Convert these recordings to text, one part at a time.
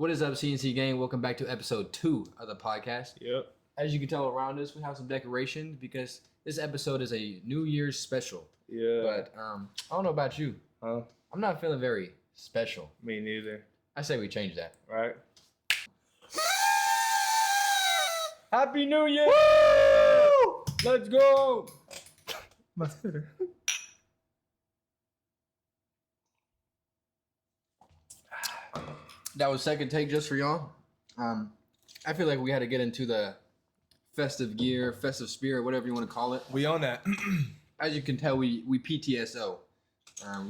What is up, CNC gang? Welcome back to episode 2 of the podcast. Yep. As you can tell around us, we have some decorations because this episode is a New Year's special. Yeah. But I don't know about you. Huh? I'm not feeling very special. Me neither. I say we change that. Right? Happy New Year! Woo! Let's go! My spitter. That was second take just for y'all. I feel like we had to get into the festive gear, festive spirit, whatever you want to call it. We on that. As you can tell, we PTSO.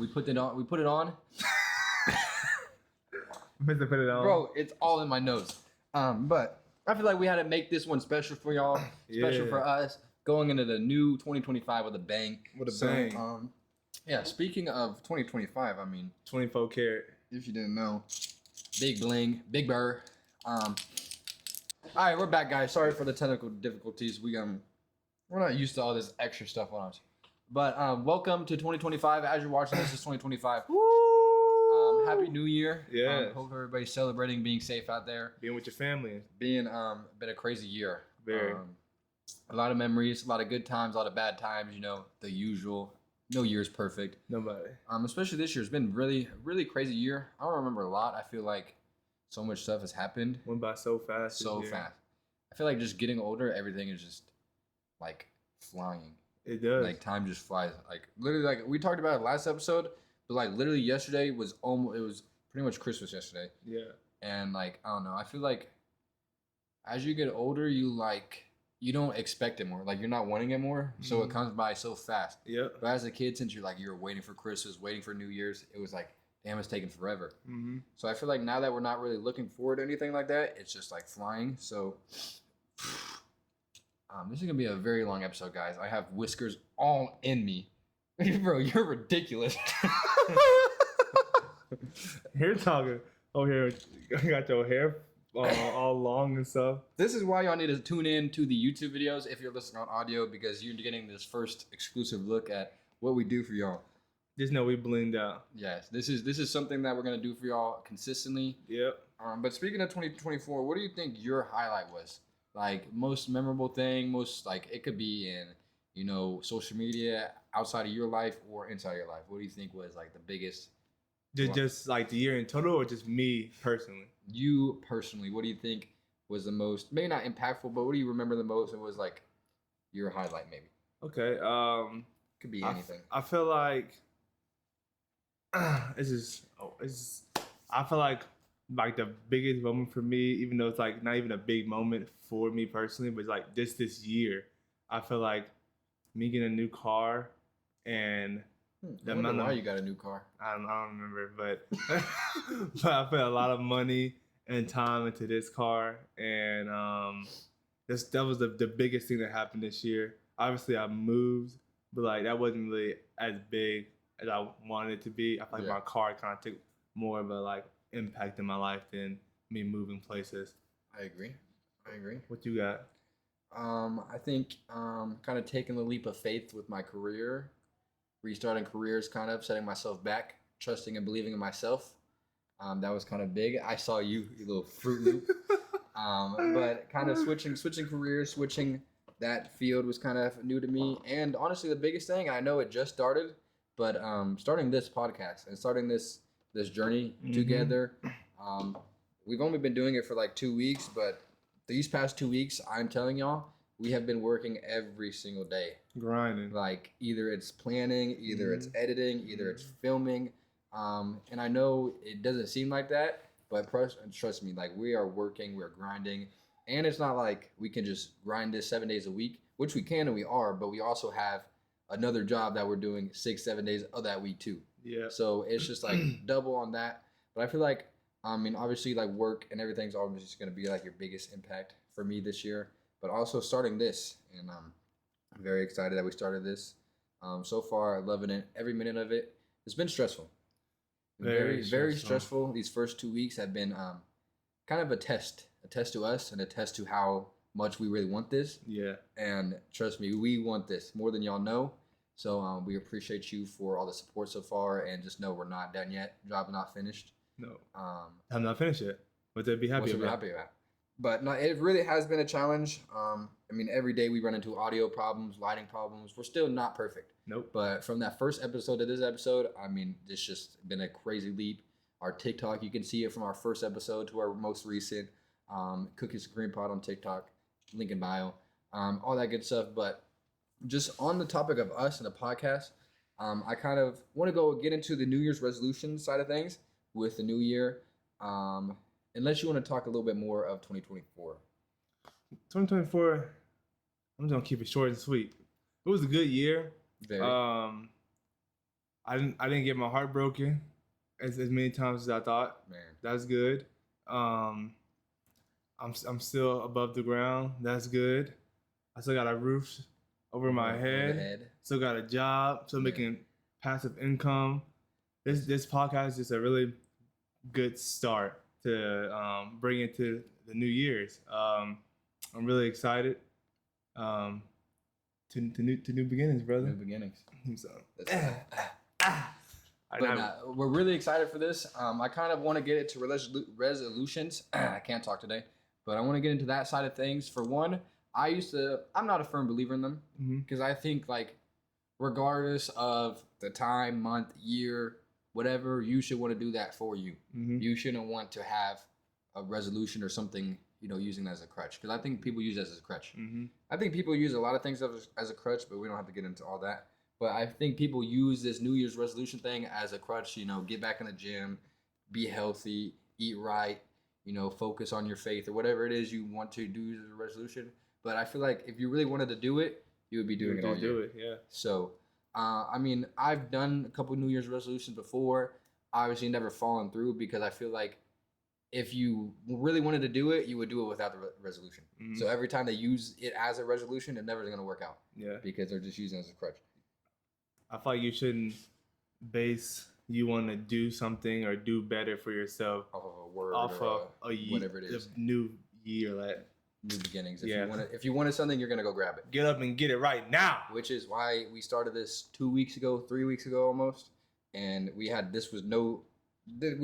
We put it on. We put it on. Mr. Put it on. Bro, it's all in my nose. But I feel like we had to make this one special for y'all, special for us, going into the new 2025 with a bang. With a bang. Yeah, speaking of 2025, I mean, 24 karat. if you didn't know, big bling, big burr. All right, we're back, guys. Sorry for the technical difficulties. We're not used to all this extra stuff on us. But welcome to 2025. As you're watching this, is 2025. Happy New Year. Yes. Hope everybody's celebrating, being safe out there. Being with your family. Been a crazy year. Very. A lot of memories, a lot of good times, a lot of bad times. You know, the usual. No year's perfect. Nobody. Especially this year. It's been really, really crazy year. I don't remember a lot. I feel like so much stuff has happened. Went by so fast. So fast. I feel like just getting older, everything is just like flying. It does. Like time just flies. Like literally, like we talked about it last episode, but like literally yesterday was almost. It was pretty much Christmas yesterday. Yeah. And like I don't know. I feel like as you get older, you don't expect it more. Like you're not wanting it more, so it comes by so fast. Yep. But as a kid, since you're waiting for Christmas, waiting for New Year's, it was like, damn, it's taking forever. Mm-hmm. So I feel like now that we're not really looking forward to anything like that, it's just like flying. So this is gonna be a very long episode, guys. I have whiskers all in me. Bro, you're ridiculous. Hair talking. Oh, here. You got your hair all long and stuff. This is why y'all need to tune in to the YouTube videos if you're listening on audio, because you're getting this first exclusive look at what we do for y'all. Just know we blinged out. Yes, this is something that we're gonna do for y'all consistently. Yep. But speaking of 2024, what do you think your highlight was? Like most memorable thing, most like it could be in, you know, social media, outside of your life or inside your life. What do you think was like the biggest? Just like the year in total, or just me personally? You personally, what do you think was the most, maybe not impactful, but what do you remember the most? It was like your highlight, maybe. Okay. Could be anything. I feel like I feel like the biggest moment for me, even though it's like not even a big moment for me personally, but it's like this year, I feel like me getting a new car and I wonder why you got a new car. I don't remember, but but I put a lot of money and time into this car, and that was the biggest thing that happened this year. Obviously, I moved, but like that wasn't really as big as I wanted it to be. I feel like my car kind of took more of a like impact in my life than me moving places. I agree. What you got? I think kind of taking the leap of faith with my career, restarting careers, kind of setting myself back, trusting and believing in myself. That was kind of big. I saw you little Fruit Loop. But kind of switching careers, switching that field was kind of new to me. And honestly, the biggest thing, I know it just started, but starting this podcast and starting this journey together. We've only been doing it for like 2 weeks, but these past 2 weeks, I'm telling y'all, we have been working every single day. Grinding. Like either it's planning, either it's editing, either it's filming. And I know it doesn't seem like that, but trust me, like we are working, we're grinding. And it's not like we can just grind this 7 days a week, which we can and we are, but we also have another job that we're doing 6-7 days of that week too. Yeah. So it's just like double on that. But I feel like, I mean, obviously like work and everything's always just going to be like your biggest impact for me this year, but also starting this. And I'm very excited that we started this. So far, loving it. Every minute of it. It's been stressful. Very stressful. These first 2 weeks have been kind of a test to us and a test to how much we really want this. Yeah. And trust me, we want this more than y'all know. So we appreciate you for all the support so far, and just know we're not done yet. Job not finished. No. I'm not finished yet. what they'd be happy what should we be about. happy about. But no, it really has been a challenge. I mean, every day we run into audio problems, lighting problems. We're still not perfect. Nope. But from that first episode to this episode, I mean, it's just been a crazy leap. Our TikTok, you can see it from our first episode to our most recent Cookies and Cream Pod on TikTok, link in bio, all that good stuff. But just on the topic of us and the podcast, I kind of want to get into the New Year's resolution side of things with the new year. Unless you want to talk a little bit more of 2024. 2024, I'm just gonna keep it short and sweet. It was a good year. Very. I didn't get my heart broken as many times as I thought. Man. That's good. I'm still above the ground. That's good. I still got a roof over my head. Still got a job. Still making passive income. This podcast is just a really good start to bring into the New Year's. I'm really excited. To new beginnings, brother. New beginnings. So, we're really excited for this. I kind of want to get into resolutions. I can't talk today, but I want to get into that side of things. For one, I'm not a firm believer in them because I think like regardless of the time, month, year, whatever, you should want to do that for you. You shouldn't want to have a resolution or something, using that as a crutch. Because I think people use it as a crutch. I think people use a lot of things as a crutch, but we don't have to get into all that. But I think people use this New Year's resolution thing as a crutch, get back in the gym, be healthy, eat right, focus on your faith or whatever it is you want to do as a resolution. But I feel like if you really wanted to do it, you would be doing it all year. Yeah. So, I mean, I've done a couple New Year's resolutions before. Obviously, never fallen through because I feel like if you really wanted to do it, you would do it without the resolution. So every time they use it as a resolution, it never is going to work out. Yeah. Because they're just using it as a crutch. I feel like you shouldn't base you want to do something or do better for yourself off of a word whatever it is. New year, like new beginnings. If you wanted something, you're gonna go grab it. Get up and get it right now. Which is why we started this 3 weeks ago almost, and we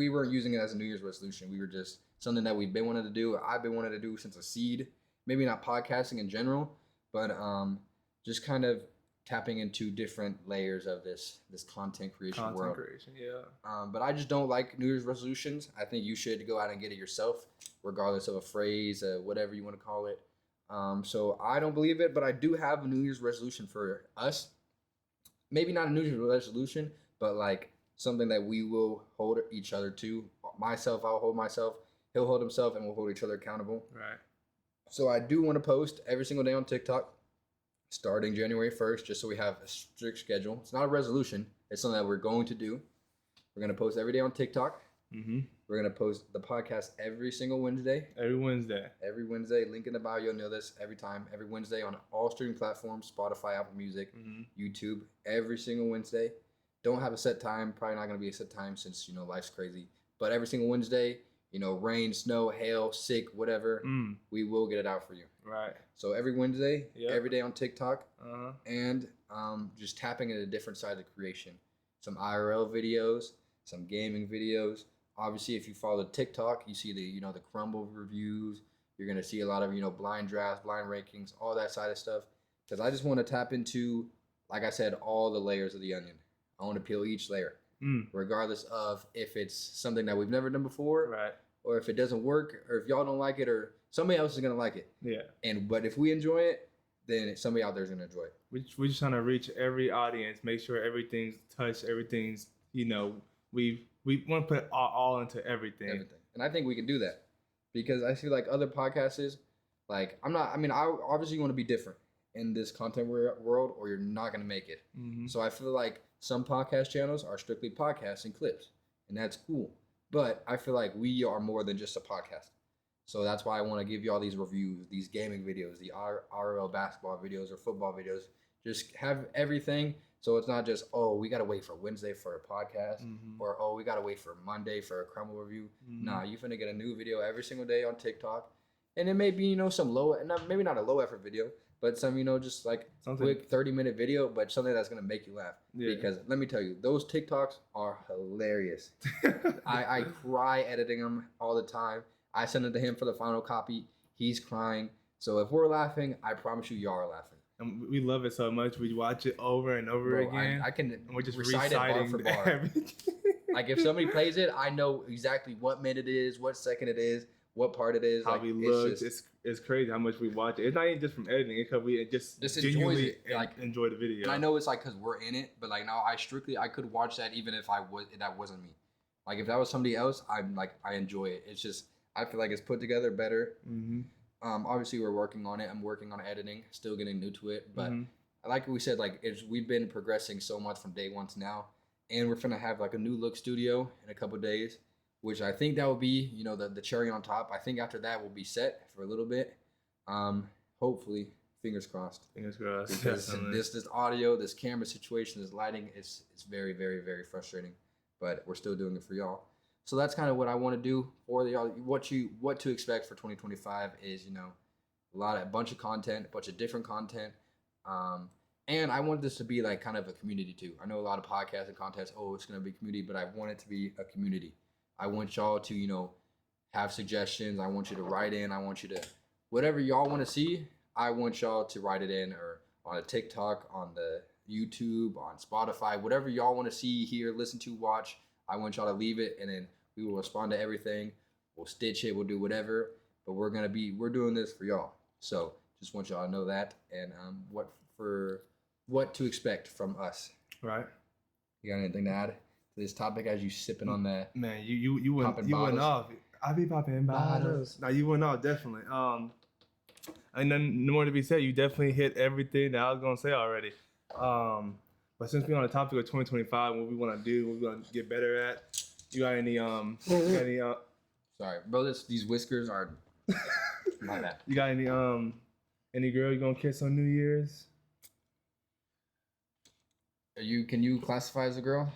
weren't using it as a New Year's resolution. We were just something that we've been wanting to do. I've been wanting to do since a seed. Maybe not podcasting in general, but just kind of tapping into different layers of this content creation world. But I just don't like New Year's resolutions. I think you should go out and get it yourself, regardless of a phrase, whatever you want to call it. So I don't believe it, but I do have a New Year's resolution for us. Maybe not a New Year's resolution, but like something that we will hold each other to. Myself, I'll hold myself. He'll hold himself, and we'll hold each other accountable. Right. So I do want to post every single day on TikTok, starting January 1st, just so we have a strict schedule. It's not a resolution. It's something that we're going to do. We're going to post every day on TikTok. We're going to post the podcast every single Wednesday. Every Wednesday. Link in the bio. You'll know this every time. Every Wednesday on all streaming platforms, Spotify, Apple Music, YouTube. Every single Wednesday. Don't have a set time. Probably not going to be a set time since, life's crazy. But every single Wednesday, rain, snow, hail, sick, whatever, we will get it out for you. Right. So every Wednesday, every day on TikTok, and just tapping into different sides of creation. Some IRL videos, some gaming videos. Obviously, if you follow the TikTok, you see the the Crumble reviews. You're gonna see a lot of blind drafts, blind rankings, all that side of stuff. Because I just want to tap into, like I said, all the layers of the onion. I want to peel each layer, regardless of if it's something that we've never done before, right, or if it doesn't work, or if y'all don't like it, or somebody else is gonna like it. Yeah. But if we enjoy it, then somebody out there is gonna enjoy it. We're just trying to reach every audience, make sure everything's touched, everything's we want to put all into everything. And I think we can do that because I feel like other podcasts, I obviously want to be different in this content world, or you're not gonna make it. So I feel like some podcast channels are strictly podcasts and clips, and that's cool. But I feel like we are more than just a podcast. So that's why I want to give you all these reviews, these gaming videos, the RL basketball videos or football videos. Just have everything. So it's not just, we got to wait for Wednesday for a podcast, or, we got to wait for Monday for a Crumble review. Nah, you finna get a new video every single day on TikTok. And it may be, some maybe not a low effort video, but some, just like something quick 30-minute video, but something that's going to make you laugh. Yeah. Because let me tell you, those TikToks are hilarious. I cry editing them all the time. I send it to him for the final copy. He's crying. So if we're laughing, I promise you, y'all are laughing. And we love it so much. We watch it over and over Bro, again. I can and we're just recite it bar reciting for bar. everything. Like if somebody plays it, I know exactly what minute it is, what second it is, what part it is. How like, we look. just, It's crazy how much we watch it. It's not even just from editing. It's because we just enjoys genuinely it. Like, enjoy the video. and I know it's like because we're in it, but like now I could watch that even if that wasn't me. Like if that was somebody else, I'm like I enjoy it. It's just I feel like it's put together better. Mm-hmm. Obviously we're working on it. I'm working on editing, still getting new to it, but Mm-hmm. like we said, like we've been progressing so much from day one to now, and we're gonna have like a new look studio in a couple of days, which I think that will be the cherry on top. I think after that we'll be set for a little bit. Hopefully, fingers crossed. Fingers crossed. Because Definitely. this audio, this camera situation, this lighting, it's very very very frustrating, but we're still doing it for y'all. So that's kind of what I want to do for y'all. What to expect for 2025 is a bunch of content, a bunch of different content. And I want this to be like kind of a community too. I know a lot of podcasts and contents, it's going to be community, but I want it to be a community. I want y'all to, have suggestions. I want you to write in. I want you to, whatever y'all want to see, I want y'all to write it in or on a TikTok, on the YouTube, on Spotify, whatever y'all want to see, hear, listen to, watch. I want y'all to leave it, and then we will respond to everything. We'll stitch it. We'll do whatever, but we're doing this for y'all. So just want y'all to know that, and what to expect from us. Right. You got anything to add to this topic as you sipping on that? Man, you went bottles? off. I be popping bottles. No, you went off definitely. And then no more to be said. You definitely hit everything that I was gonna say already. But since we're on the topic of 2025, what we want to do, what we want to get better at. You got any Sorry, bro. These whiskers are my bad. You got any girl you gonna kiss on New Year's? Can you classify as a girl?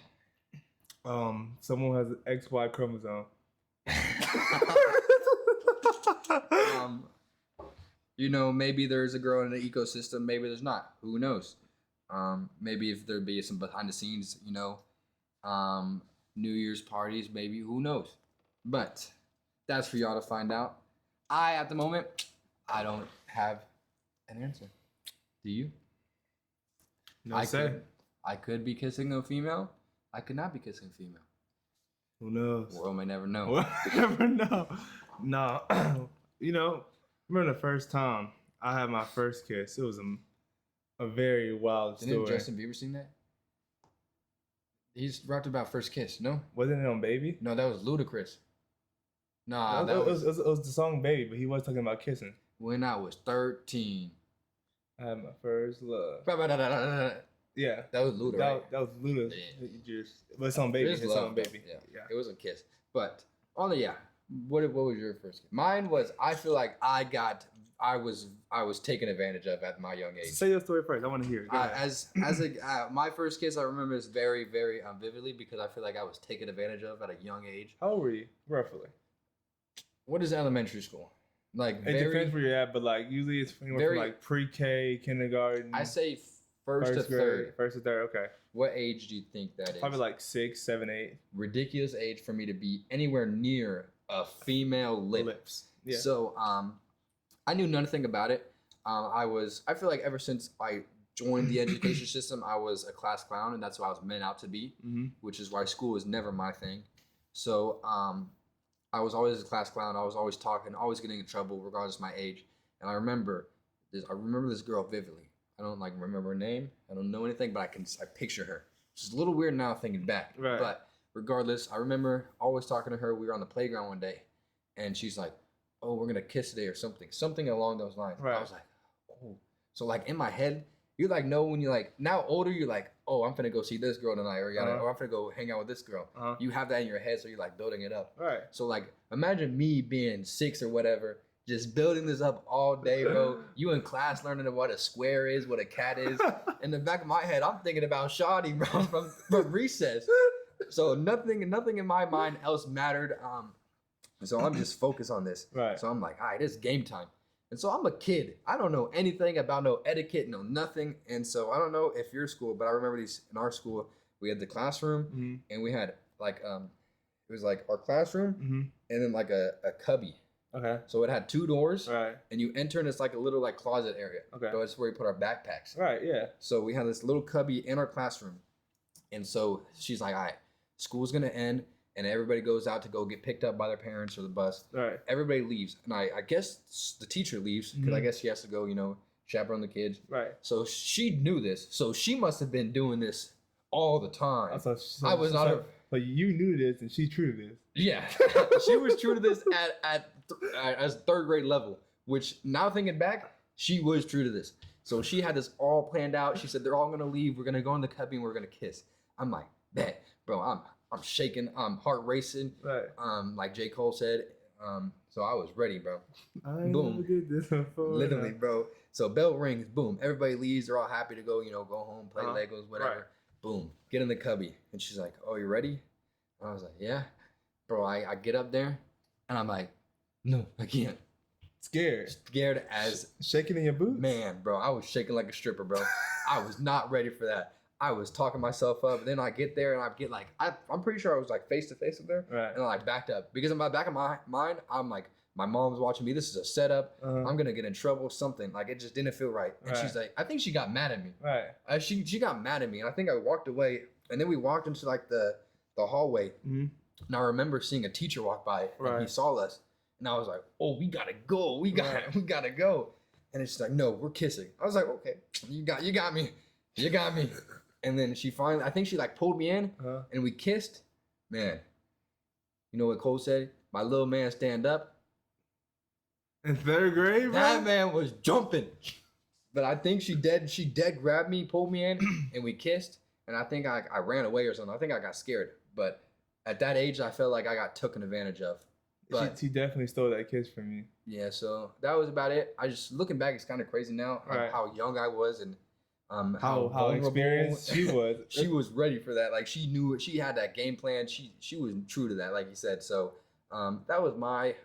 Someone has an XY chromosome. Maybe there's a girl in the ecosystem. Maybe there's not. Who knows? Maybe if there'd be some behind the scenes, New Year's parties. Maybe who knows? But that's for y'all to find out. At the moment, I don't have an answer. Do you? No, I could be kissing a female. I could not be kissing a female. Who knows? The world may never know. We'll never know. No. Remember the first time I had my first kiss? It was a very wild story. Didn't Justin Bieber sing that? He's rapped about first kiss, no? Wasn't it on Baby? No, that was Ludacris. Nah, it was the song Baby, but he was talking about kissing. When I was 13. I had my first love. That Yeah. was Luda, right? That was Luda. Yeah. But it's on Baby. It is It's love, on Baby. Yeah. It was a kiss. But, what was your first kiss? Mine was, I feel like I was taken advantage of at my young age. Say your story first. I want to hear it. Go ahead. My first kiss, I remember this very, very vividly because I feel like I was taken advantage of at a young age. How old were you, roughly? What is elementary school? Like, It depends where you're at, but like usually it's anywhere from like pre-K, kindergarten. I say first to third. First to third, okay. What age do you think that is? Probably like 6, 7, 8. Ridiculous age for me to be anywhere near a female Lips. Yeah. So I knew nothing about it. I feel like ever since I joined the education system, I was a class clown, and that's what I was meant out to be, which is why school was never my thing. So I was always a class clown. I was always talking, always getting in trouble, regardless of my age. And I remember this girl vividly. I don't remember her name. I don't know anything, but I picture her. Which is a little weird now thinking back. Right. But regardless, I remember always talking to her. We were on the playground one day, and she's like, "Oh, we're gonna kiss today," or something along those lines. Right. I was like, "Oh." So in my head, you know when you're now older, you're like, "Oh, I'm finna go see this girl tonight," or I'm finna go hang out with this girl. You have that in your head, so you're building it up. Right. So imagine me being 6 or whatever, just building this up all day, bro. You in class learning what a square is, what a cat is. In the back of my head, I'm thinking about Shawty, bro, from recess. So nothing in my mind else mattered. So I'm just focused on this. Right. So I'm like, all right, it's game time. And so I'm a kid. I don't know anything about no etiquette, no nothing. And so I don't know if your school, but I remember in our school, we had the classroom and we had it was our classroom and then a cubby. Okay. So it had 2 doors, Right. and you enter and it's like a little like closet area. Okay. So that's where we put our backpacks. Right. Yeah. So we had this little cubby in our classroom. And so she's like, all right, school's gonna end, and everybody goes out to go get picked up by their parents or the bus. Right. Everybody leaves. And I guess the teacher leaves because I Mhm. guess she has to go, chaperone the kids. Right. So she knew this. So she must have been doing this all the time. I was not a- But you knew this, and she true to this. Yeah, she was true to this at as 3rd grade level. Which now thinking back, she was true to this. So she had this all planned out. She said they're all gonna leave. We're gonna go in the cubby and we're gonna kiss. I'm like, bet, bro. I'm shaking. I'm heart racing. Right. Like J. Cole said. So I was ready, bro. I ain't Boom. never get this before. Literally, bro. So bell rings, boom. Everybody leaves. They're all happy to go, go home, play Legos, whatever. Right. Boom. Get in the cubby. And she's like, oh, you ready? And I was like, yeah. Bro, I get up there and I'm like, no, I can't. Scared. Scared as Shaking in your boots. man, bro. I was shaking like a stripper, bro. I was not ready for that. I was talking myself up. Then I get there and I get like, I'm pretty sure I was like face to face up there. Right. And I like backed up. Because in my back of my mind, I'm like, my mom's watching me. This is a setup. Uh-huh. I'm gonna get in trouble. Something like it just didn't feel right. And Right. she's like, I think she got mad at me. Right. She got mad at me, and I think I walked away. And then we walked into like the hallway. Mm-hmm. And I remember seeing a teacher walk by, and he Right. saw us, and I was like, oh, we gotta go. We gotta go. And it's like, no, we're kissing. I was like, okay, you got me. You got me. And then she finally, I think she like pulled me in, Uh-huh. and we kissed. Man, you know what Cole said? My little man stand up. In 3rd grade, bro? That man was jumping. But I think she dead grabbed me, pulled me in, and we kissed. And I think I ran away or something. I think I got scared. But at that age, I felt like I got taken advantage of. But She definitely stole that kiss from me. yeah, so that was about it. I just looking back, it's kind of crazy now Right. how young I was and How vulnerable experienced she was. she was ready for that. Like she knew she had that game plan. She was true to that, like you said. So that was my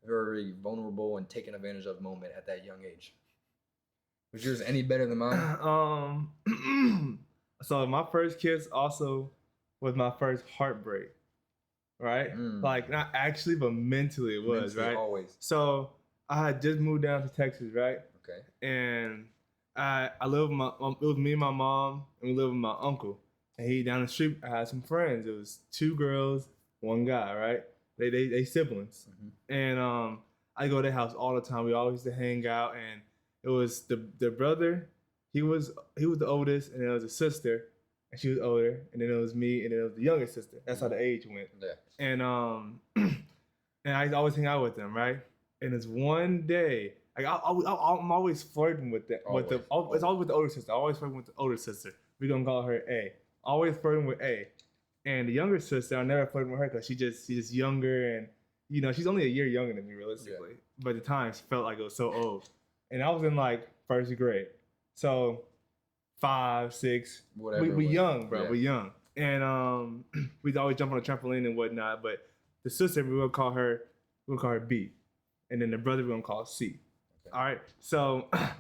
very vulnerable and taken advantage of moment at that young age. Was yours any better than mine? So my first kiss also was my first heartbreak, right? Mm. Like not actually, but mentally it was, Mentally, right? always. So I had just moved down to Texas, right? Okay. And I lived with it was me and my mom, and we lived with my uncle. And he down the street, I had some friends. It was 2 girls, 1 guy, right? They siblings. Mm-hmm. And I go to their house all the time. We always used to hang out, and it was the brother. He was the oldest, and there was a sister, and she was older, and then it was me, and then it was the younger sister. That's how the age went. Yeah. And and I always hang out with them, right? And it's one day, like I'm always flirting with it's always with the older sister. I always flirting with the older sister. We're gonna call her A. Always flirting with A. And the younger sister, I never flirting with her because she's just younger, and she's only a year younger than me realistically. Yeah. But at the time, she felt like it was so old. And I was in like 1st grade, so 5, 6. Whatever. We young, bro. Yeah. We young, and we'd always jump on a trampoline and whatnot. But the sister, we're gonna call her B, and then the brother we're gonna call C. Okay. All right, so I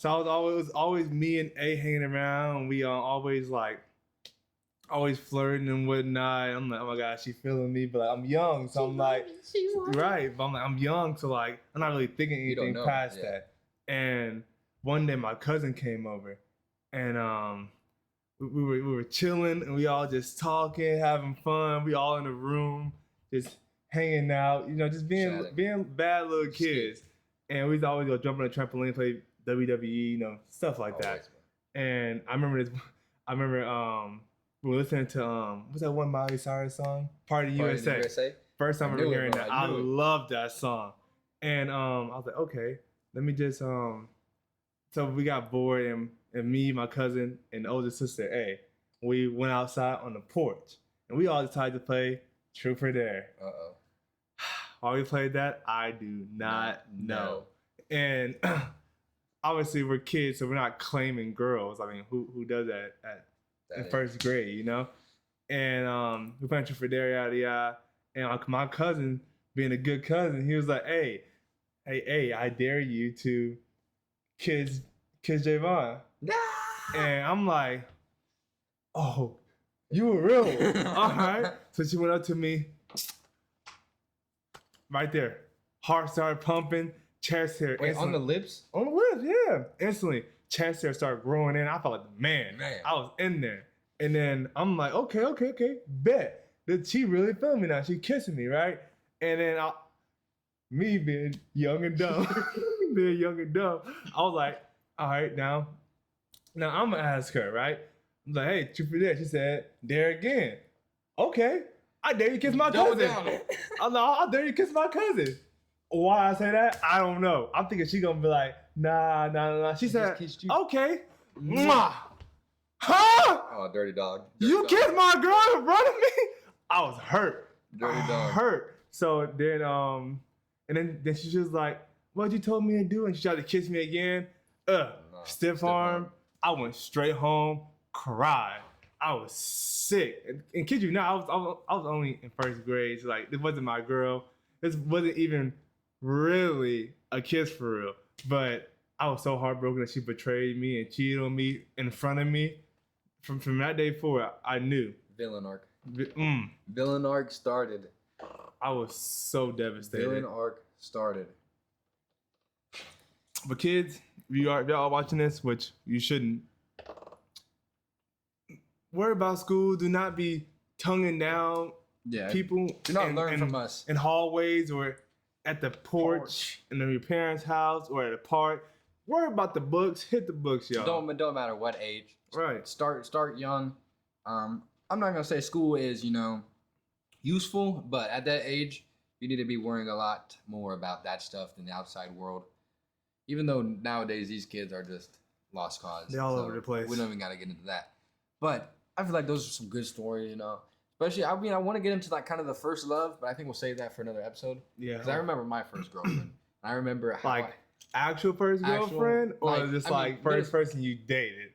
was always me and A hanging around. And we always flirting and whatnot. I'm like, oh my gosh, she feeling me, but like, I'm young, so I'm like, right. But I'm young, so like I'm not really thinking anything past that. And one day my cousin came over, and we were chilling, and we all just talking, having fun. We all in the room, just hanging out, just being bad little kids. And we'd always go jump on a trampoline, play WWE, stuff like that. And I remember we were listening to what's that one Miley Cyrus song? Party USA. First time I remember hearing that. I loved that song. And I was like, okay, let me just so we got bored, and me, my cousin, and the older sister A, we went outside on the porch, and we all decided to play Truth or Dare. Uh-oh. Why we played that, I do not know. And obviously we're kids, so we're not claiming girls. I mean, who does that in 1st grade, And we played Truth or Dare, yada yada. And my cousin, being a good cousin, he was like, hey, I dare you to kiss Javon. And I'm like, oh, you were real. All right. So she went up to me right there, Heart started pumping. Chest hair. Wait, on the instantly- lips? On the lips, yeah. Instantly, chest hair started growing in. I felt like the man. Man. I was in there. And then I'm like, okay, bet. That she really feeling me now. She kissing me, right? And then me being young and dumb, I was like, all right, now I'm gonna ask her, right? I'm like, hey, truth or dare? She said, dare again. Okay, I dare you kiss my Double cousin. down. I'm like, I dare you kiss my cousin. Why I say that? I don't know. I'm thinking she gonna be like, nah. She said, kissed you. okay. Mwah. Huh? Oh, dirty dog. You kissed my girl in front of me? I was hurt. Dirty dog. Hurt. So then and then she was like, what you told me to do? And she tried to kiss me again. Stiff arm. I went straight home, cried. I was sick. And kid you not, I was only in first grade. So like, this wasn't my girl. This wasn't even really a kiss for real. But I was so heartbroken that she betrayed me and cheated on me in front of me. From that day forward, I knew. Villain arc. Mm, Villain arc started. I was so devastated. Villain arc started. But kids, if y'all are watching this, which you shouldn't, worry about school. Do not be tonguing down Yeah. people. Do not learn from us. in hallways or at the porch in your parents' house or at a park. Worry about the books. Hit the books, y'all. Don't matter what age. Right. Start young. I'm not gonna say school is useful, but at that age, you need to be worrying a lot more about that stuff than the outside world. Even though nowadays these kids are just lost cause. They're all over the place. We don't even gotta get into that. But I feel like those are some good stories, Especially, I want to get into like kind of the first love, but I think we'll save that for another episode. Yeah. Because I remember my first girlfriend. I remember how Like, actual first Actual, girlfriend or like, just I mean, like first person you dated?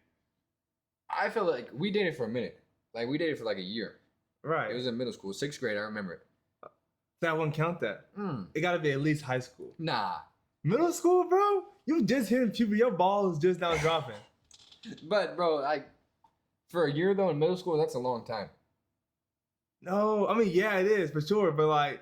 I feel like we dated for a minute. Like we dated for like a year. Right. It was in middle school, 6th grade. I remember it. That wouldn't count that. It gotta be at least high school. Nah. Middle school, bro? You just hitting puberty. Your ball is just now dropping. But bro, like for a year though in middle school, that's a long time. No, I mean, yeah, it is for sure, but like,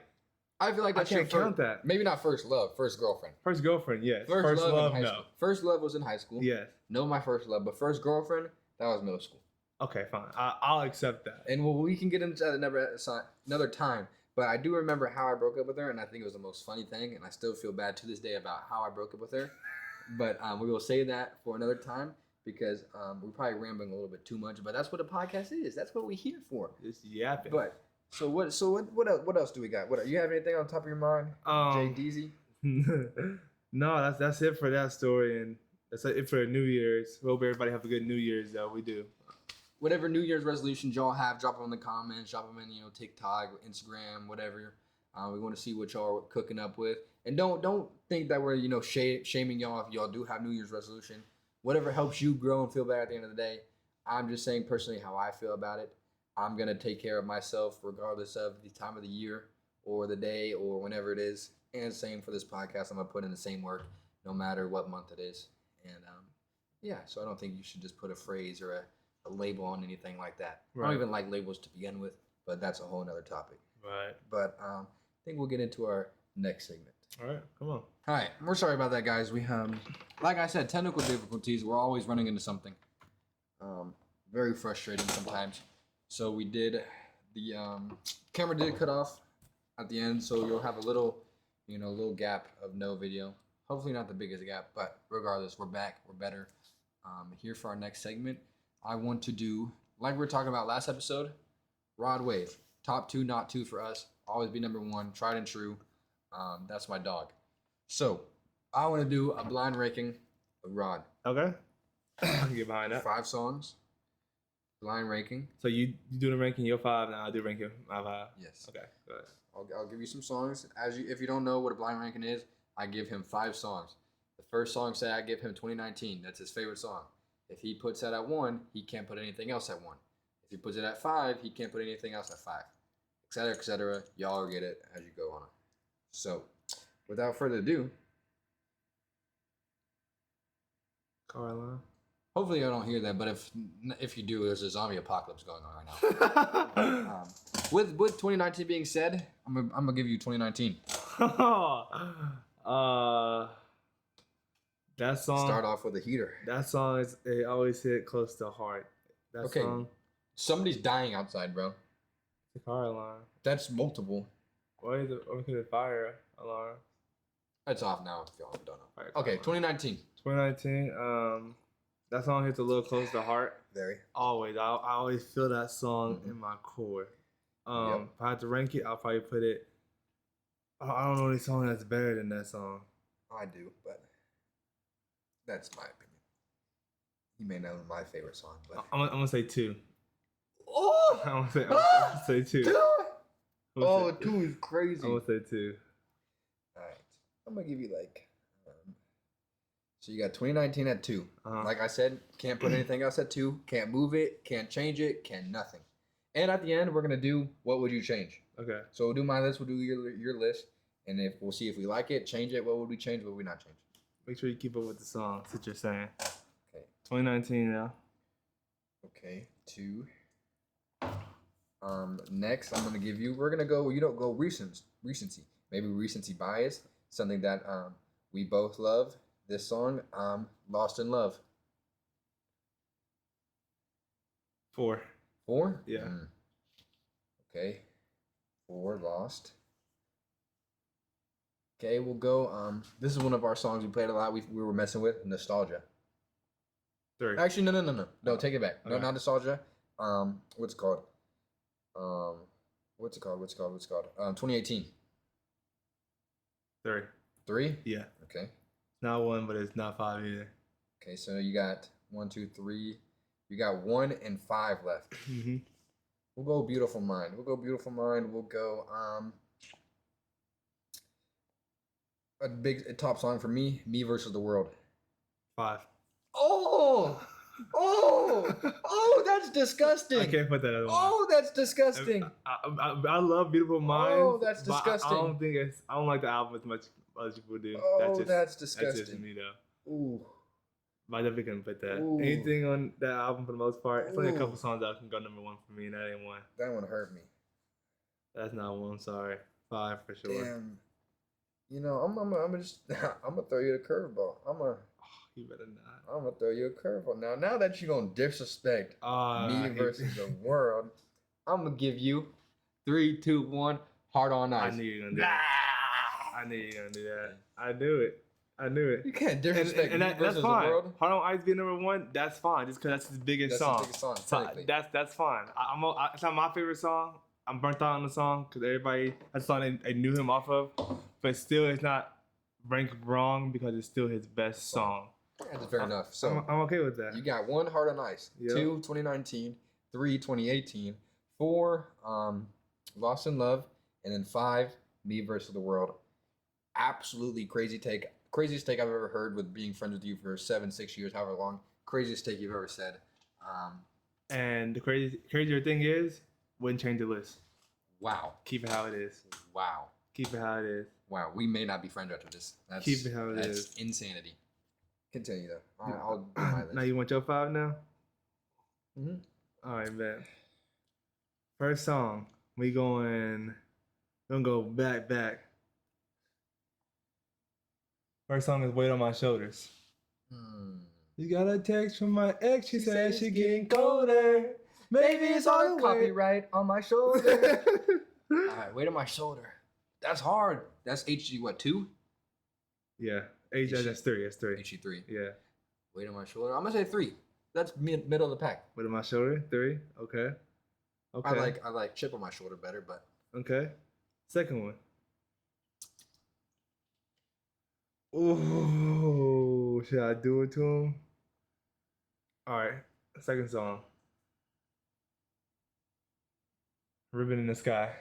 I feel like I that's can't your count that. Maybe not first love, first girlfriend. First girlfriend, yes. First love, in high no. school. First love was in high school. Yes. No, my first love, but first girlfriend, that was middle school. Okay, fine. I'll accept that. And we can get into that another time. But I do remember how I broke up with her, and I think it was the most funny thing, and I still feel bad to this day about how I broke up with her. But we will save that for another time because we're probably rambling a little bit too much. But that's what a podcast is. That's what we're here for. Just yapping. But what else do we got? You have anything on top of your mind, Jay Deezy? No, that's it for that story, and that's it for New Year's. Hope everybody have a good New Year's, though. We do. Whatever New Year's resolutions y'all have, drop them in the comments. Drop them in TikTok, Instagram, whatever. We want to see what y'all are cooking up with, and don't think that we're shaming y'all if y'all do have New Year's resolution. Whatever helps you grow and feel better at the end of the day. I'm just saying personally how I feel about it. I'm gonna take care of myself regardless of the time of the year or the day or whenever it is. And same for this podcast. I'm gonna put in the same work no matter what month it is. And so I don't think you should just put a phrase or a label on anything like that. I Right. don't even like labels to begin with, but that's a whole nother topic. Right. But I think we'll get into our next segment. All right, come on. All right, we're sorry about that, guys. We like I said, technical difficulties. We're always running into something. Very frustrating sometimes. So we did the camera did cut off at the end, so you'll have a little gap of no video. Hopefully not the biggest gap, but regardless, we're back. We're better. Here for our next segment, I want to do like we were talking about last episode. Rod Wave, top 2, not 2 for us. Always be number 1, tried and true. That's my dog. So I want to do a blind ranking of Rod. Okay. I can get behind that. 5 songs. Blind ranking. So you do the ranking, you're 5, now I do ranking my 5. Yes. Okay, go ahead. I'll give you some songs. If you don't know what a blind ranking is, I give him 5 songs. The first song, say I give him 2019. That's his favorite song. If he puts that at 1, he can't put anything else at 1. If he puts it at 5, he can't put anything else at 5. Etc. Etc. Y'all will get it as you go on. So, without further ado, Caroline. hopefully I don't hear that. But if you do, there's a zombie apocalypse going on right now. With 2019 being said, I'm gonna give you 2019. That song. Start off with a heater. That song is it always hit close to heart. That Okay. song. Somebody's dying outside, bro. The car alarm. That's multiple. Why is it? Okay, the fire alarm. It's off now if y'all don't know. Fire Okay, alarm. 2019. 2019. That song hits a little close to heart. Very. Always. I always feel that song Mhm. in my core. Yep. If I had to rank it, I'll probably put it. I don't know any song that's better than that song. I do, but that's my opinion. You may know my favorite song, but I'm gonna say 2. oh, I'm gonna say 2. Oh, 2 is crazy. I'm gonna say 2. All right, I'm gonna give you like. So you got 2019 at 2. Uh-huh. Like I said, can't put anything else at 2. Can't move it. Can't change it. Can't nothing. And at the end, we're gonna do what would you change. Okay. So we'll do my list. We'll do your list, and if we'll see if we like it, change it. What would we change? What would we not change? Make sure you keep up with the song. That's what you're saying. Okay. 2019 now. Okay. 2. Next, I'm gonna give you. We're gonna go. You don't go recency. Maybe recency bias. Something that we both love. This song, "Lost in Love." 4. 4. Yeah. Okay. 4 lost. Okay, we'll go. This is one of our songs we played a lot. We were messing with nostalgia. 3. Actually, no. No, take it back. No, Okay. not nostalgia. What's it called? What's it called? 2018. 3. 3. Yeah. Okay. Not 1, but it's not 5 either. Okay, so you got 1, 2, 3. You got 1 and 5 left. Mm-hmm. We'll go Beautiful Mind. We'll go a top song for me, Me Versus the World. 5. Oh, that's disgusting. I can't put that as 1. Oh, that's disgusting. I love Beautiful Mind. Oh, that's but disgusting. I don't like the album as much as people do. Oh, that's That's disgusting. just me though. Ooh. But I definitely couldn't put that. Ooh. Anything on that album for the most part. It's only a Ooh. couple songs that can go number 1 for me, and that ain't 1. That one hurt me. That's not 1. Sorry, 5 for sure. Damn. You know, I'm gonna just I'm gonna throw you a curveball. You better not. I'm gonna throw you a curveball. Now that you're gonna disrespect Me Versus the World, I'm gonna give you 3, 2, 1. Hard on I Ice. knew you were gonna do that. I knew you were gonna do that. I knew it. You can't disrespect Me that's Versus the fine. World. Hard on Ice being number 1, that's fine. Just because that's his biggest That's song. the biggest song. So technically. that's fine. It's not my favorite song. I'm burnt out on the song because everybody that's the song they knew him off of, but still it's not ranked wrong because it's still his best song. That's fair enough. So I'm okay with that. you got 1 Hard on Ice, Yep. 2 2019, 3 2018, 4 Lost in Love, and then 5 Me Versus the World. Absolutely crazy take. Craziest take I've ever heard with being friends with you for 7, 6 years, however long. Craziest take you've ever said. And the crazier thing is, wouldn't change the list. Wow. Keep it how it is. Wow. Keep it how it is. Wow. We may not be friends after this. That's, Keep it how it that's is. insanity. Continue though. I'll do my list. Now you want your 5 now? Mhm. All right, man. First song, we're gonna go back. First song is "Weight on My Shoulders." You got a text from my ex. She said she getting colder. Maybe it's all the way. copyright on my shoulder. All right, weight on my shoulder. That's hard. That's HG what 2? Yeah, that's 3. That's 3. HG 3. Yeah, Weight on my shoulder. I'm gonna say 3. That's middle of the pack. weight on my shoulder. 3. Okay. I like chip on my shoulder better, but Okay. Second one. Ooh, should I do it to him? All right. Second song. Ribbon in the Sky.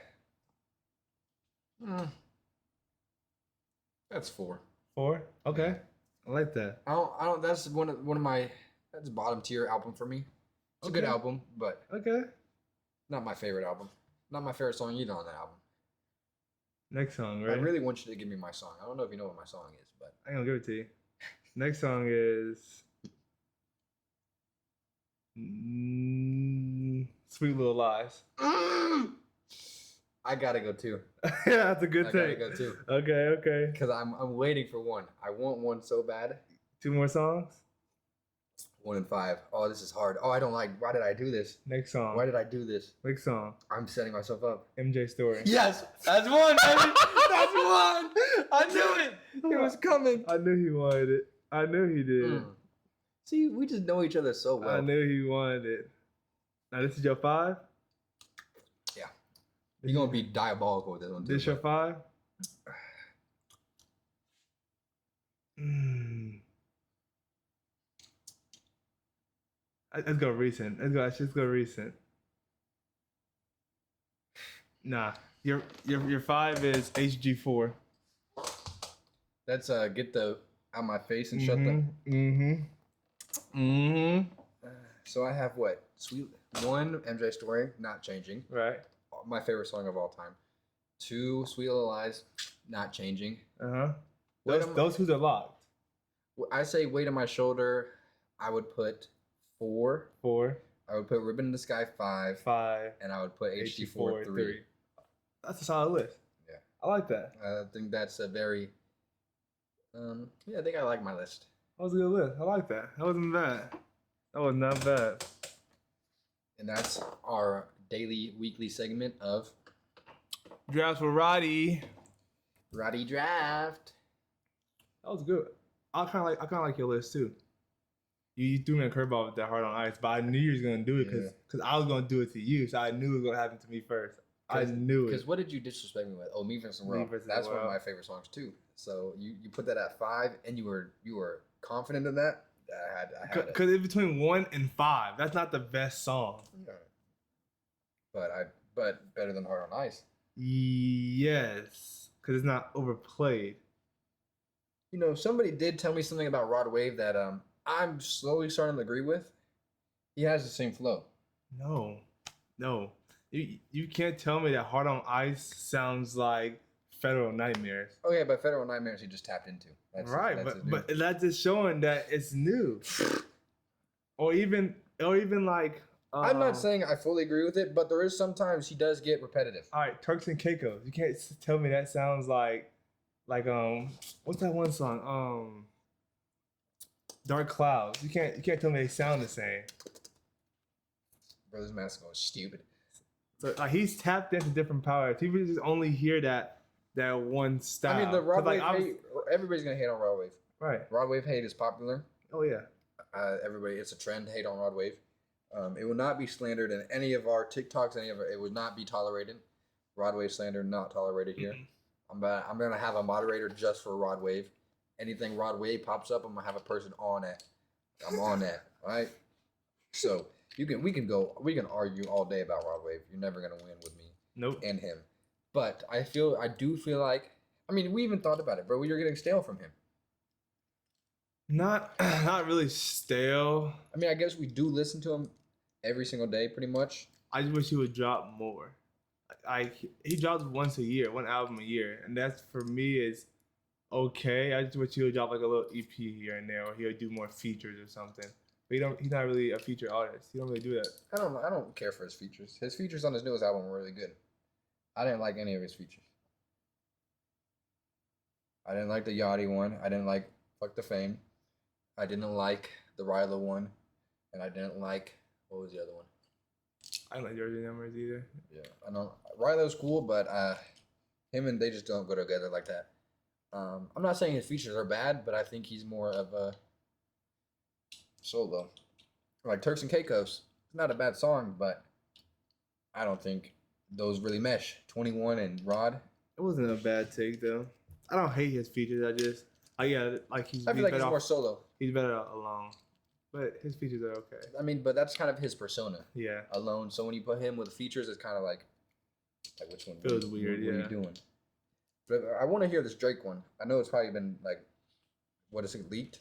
That's 4. 4. Okay. I like that. I don't. That's one of my. That's bottom tier album for me. It's a good Okay. album, but Okay. not my favorite album. Not my favorite song either on that album. Next song, I right? really want you to give me my song. I don't know if you know what my song is, but I ain't gonna give it to you. Next song is Sweet Little Lies. I gotta go too. Yeah, that's a good I gotta take. go too. Okay. Because I'm waiting for one. I want one so bad. 2 more songs. 1 and 5. Oh, this is hard. Oh, I don't like. Why did I do this? Next song. Why did I do this? Next song. I'm setting myself up. MJ Story. Yes, that's one, baby. That's one. I knew it. It was coming. I knew he wanted it. I knew he did. Mm. See, we just know each other so well. I knew he wanted it. Now this is your 5? Yeah. You're gonna be diabolical with this one too. This your 5? Let's go recent. Let's just go recent. Nah. Your 5 is HG4. That's get the out my face and shut the. So I have what? Sweet 1, MJ Story, not changing. Right. My favorite song of all time. 2, Sweet Little Lies, not changing. Those who's are locked. I say Weight on My Shoulder. I would put 4. 4. I would put Ribbon in the Sky 5. 5. And I would put HG4 3. That's a solid list. Yeah. I like that. I think that's a very. I think I like my list. That was a good list. I like that. That wasn't bad. That was not bad. And that's our weekly segment of Drafts with Roddy. Roddy Draft. That was good. I kind of like your list too. You threw me a curveball with that Hard on Ice, but I knew you was gonna do it because I was gonna do it to you, so I knew it was gonna happen to me first. I knew it. Because what did you disrespect me with? Oh, Me Versus the World. That's one of my favorite songs too. So you put that at 5, and you were confident in that. I had it. Because it's between 1 and 5. That's not the best song. Yeah. But better than Hard on Ice. Yes, because it's not overplayed. You know, somebody did tell me something about Rod Wave that I'm slowly starting to agree with. He has the same flow. No. You can't tell me that Hard on Ice sounds like Federal Nightmares. Oh yeah, but Federal Nightmares he just tapped into. That's but that's just showing that it's new. or even like. I'm not saying I fully agree with it, but there is sometimes he does get repetitive. All right, Turks and Caicos. You can't tell me that sounds like what's that one song? Dark Clouds. You can't tell me they sound the same. Brothers Masco is stupid. So he's tapped into different powers. People just only hear that one style. I mean, the Rod Wave hate. Everybody's gonna hate on Rod Wave. Right. Rod Wave hate is popular. Oh yeah. Everybody, it's a trend. Hate on Rod Wave. It will not be slandered in any of our TikToks. It would not be tolerated. Rod Wave slander not tolerated here. Mm-hmm. I'm gonna have a moderator just for Rod Wave. Anything Rod Wave pops up, I'm gonna have a person on it. I'm on that. All right. So we can argue all day about Rod Wave. You're never gonna win with me. Nope. And him. But I do feel like, I mean, we even thought about it, bro. You're getting stale from him. Not really stale. I mean, I guess we do listen to him every single day, pretty much. I just wish he would drop more. He drops once a year, one album a year, and that's for me is okay. I just wish he would drop like a little EP here and there, or he would do more features or something. But he's not really a feature artist. He don't really do that. I don't care for his features. His features on his newest album were really good. I didn't like any of his features. I didn't like the Yachty one. I didn't like Fuck the Fame. I didn't like the Ryla one. And I didn't like, what was the other one? I don't like Jersey Numbers either. Yeah, I know. Ryla's cool, but him and they just don't go together like that. I'm not saying his features are bad, but I think he's more of a solo. Like Turks and Caicos. It's not a bad song, but I don't think those really mesh. 21 and Rod. It wasn't a bad take though. I don't hate his features. I feel like he's more solo. He's better alone. But his features are okay. I mean, but that's kind of his persona. Yeah. Alone. So when you put him with features, it's kind of like which one? Feels weird, what are you doing? But I want to hear this Drake one. I know it's probably been like, what is it, leaked?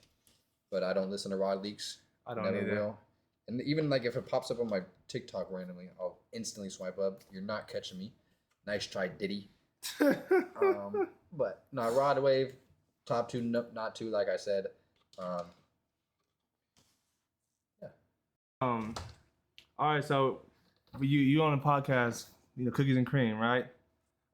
But I don't listen to Rod leaks. I don't either. Will. And even like if it pops up on my TikTok randomly, I'll instantly swipe up. You're not catching me. Nice try, Diddy. But no, Rod Wave, top 2, not 2, like I said. All right, so you on a podcast, Cookies and Cream, right?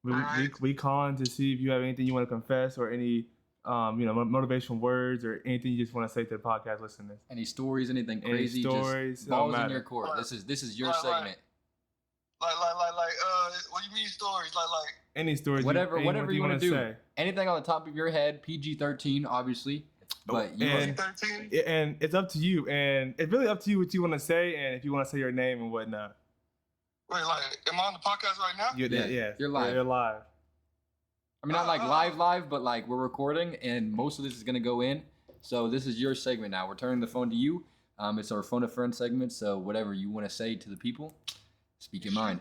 We calling to see if you have anything you want to confess or any motivational words or anything you just want to say to the podcast listeners. Any stories, anything Any crazy? stories, Just it don't balls in matter. your court. This is your Like, segment. What do you mean stories? Like, Any stories, Whatever anything you want to do. say. Anything on the top of your head. PG-13, obviously. But you And- must- 13? And it's up to you, and it's really up to you what you want to say, and if you want to say your name and whatnot. Wait, like, am I on the podcast right now? Yeah, you're live. You're live. I mean, not like live, but like we're recording, and most of this is gonna go in. So this is your segment now. We're turning the phone to you. It's our phone a friend segment. So whatever you want to say to the people, speak your mind.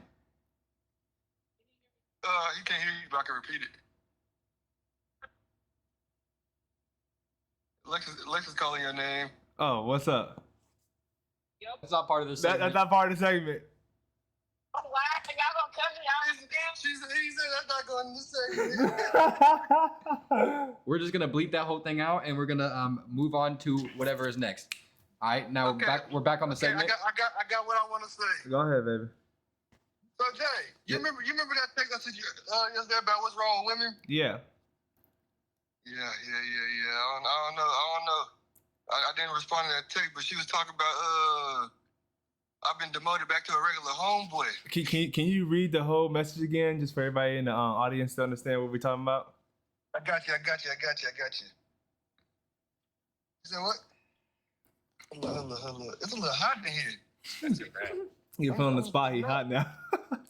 He can't hear you, but I can repeat it. Alexis calling your name. Oh, what's up? That's not part of the That's segment. not part of the segment. I'm laughing. Y'all gonna cut me out? He said that's not going to say. We're just gonna bleep that whole thing out, and we're gonna move on to whatever is next. All right, now Okay. we're back on the Okay, segment. I got what I want to say. Go ahead, baby. So Jay, you remember that text message yesterday about what's wrong with women? Yeah. Yeah. I don't know. I didn't respond to that text, but she was talking about I've been demoted back to a regular homeboy. Can you read the whole message again, just for everybody in the audience to understand what we're talking about? I got you. You said what? Hello. It's a little hot in here. You're put on the spot. He hot now.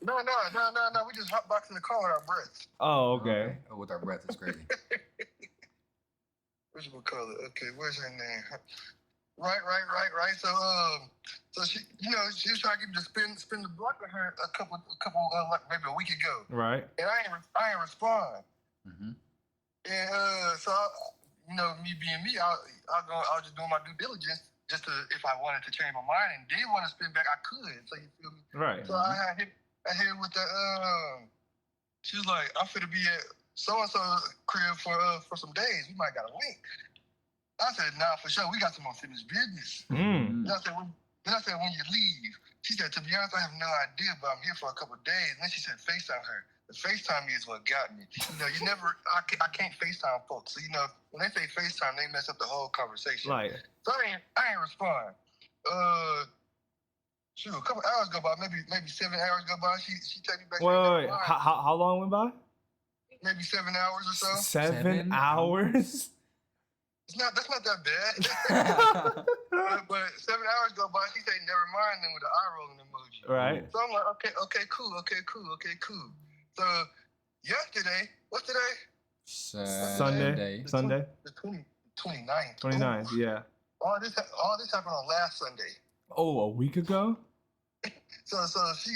No. We just hotboxing the car with our breath. Oh, okay. Oh, with our breath, it's crazy. What's we call it? Okay, where's her name? Right. So she, she was trying to get me to spin the block with her a couple, like maybe a week ago, Right. and I ain't respond. Mm-hmm. And so, me being me, I was just doing my due diligence just to, if I wanted to change my mind and did want to spin back, I could. So you feel me? Right. So I hit with the she was like, I'm finna be at so and so crib for some days. We might got a link. I said, nah, for sure. We got some unfinished business. Mm. Then I said, when you leave, she said, to be honest, I have no idea, but I'm here for a couple of days. And then she said, FaceTime her. The FaceTime me is what got me. I can't FaceTime folks. So, when they say FaceTime, they mess up the whole conversation. Like. So I ain't respond. Shoot, a couple hours go by, maybe 7 hours go by. She take me back. Wait. How long went by? Maybe 7 hours or so. 7 hours? That's not that bad. but 7 hours go by. She say never mind, then with the eye rolling emoji. Right. So I'm like, okay, cool. So yesterday, what's today? Sunday. The 29th. 29th, yeah. All this happened on last Sunday. Oh, a week ago? So she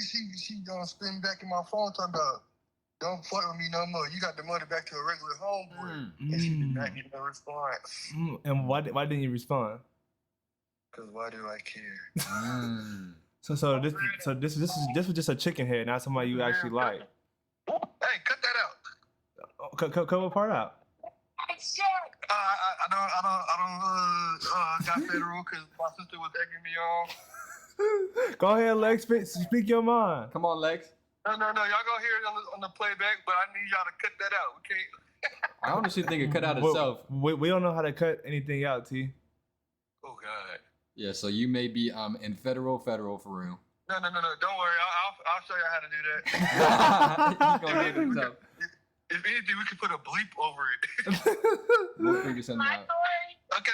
gonna spin back in my phone talking about, don't fuck with me no more. You got the money back to a regular homeboy. And she did not get no response. And why didn't you respond? Cause why do I care? So this was just a chicken head, not somebody you actually like. Hey, cut that out. Cut what part out? I don't got federal because my sister was egging me on. Go ahead, Lex. Speak your mind. Come on, Lex. No. Y'all gonna hear it on the playback, but I need y'all to cut that out. We can't. I honestly think it cut out itself. We don't know how to cut anything out, T. Oh God. Yeah, so you may be in federal for real. No. Don't worry. I'll show you how to do that. He's gonna do it himself. If anything, we could put a bleep over it. We'll figure something out. Okay.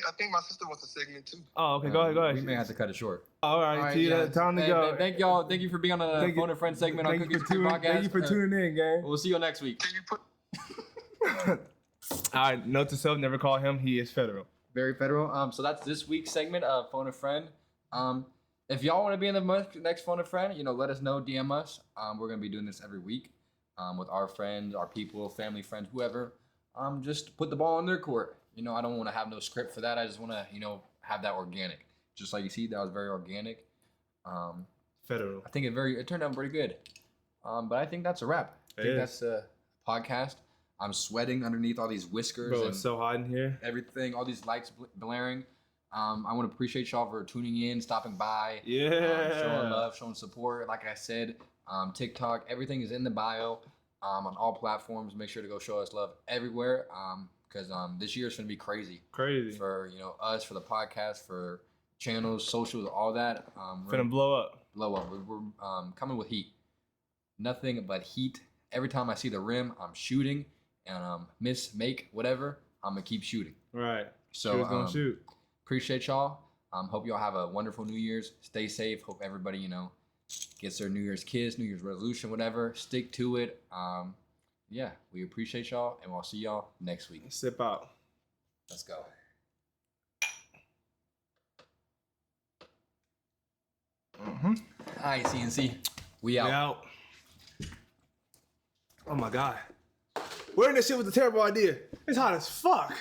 I think my sister wants a segment too. Oh, okay. Go ahead. We may have to cut it short. All right, T. yeah. Time to Hey, go. Thank y'all. Thank you for being on the Phone a Friend segment on Cookies Cream Podcast. Thank you for tuning in, gang. We'll see you next week. Can you put? All right. Note to self: never call him. He is federal. Very federal. So that's this week's segment of Phone a Friend. If y'all want to be in the next Phone a Friend, let us know. DM us. We're gonna be doing this every week. With our friends, our people, family, friends, whoever. Just put the ball in their court. I don't want to have no script for that. I just want to, have that organic. Just like you see, that was very organic. Federal. I think it turned out pretty good. But I think that's a wrap. I think that's the podcast. I'm sweating underneath all these whiskers. Bro, and it's so hot in here. everything, all these lights blaring. I want to appreciate y'all for tuning in, stopping by. Yeah. Showing love, showing support. Like I said, TikTok. Everything is in the bio on all platforms. Make sure to go show us love everywhere because this year is going to be crazy. Crazy. For us, for the podcast, for channels, socials, all that. We're Finna blow up. blow up. We're coming with heat. Nothing but heat. Every time I see the rim, I'm shooting and make whatever. I'm gonna keep shooting. Right. So Shooters gonna shoot. appreciate y'all. Hope y'all have a wonderful New Year's. Stay safe. Hope everybody gets their New Year's kiss, New Year's resolution, whatever. Stick to it. Yeah, we appreciate y'all, and we'll see y'all next week. Sip out. Let's go. Mm-hmm. All right, CNC. We out. We out. Oh my God. Wearing this shit was a terrible idea. It's hot as fuck.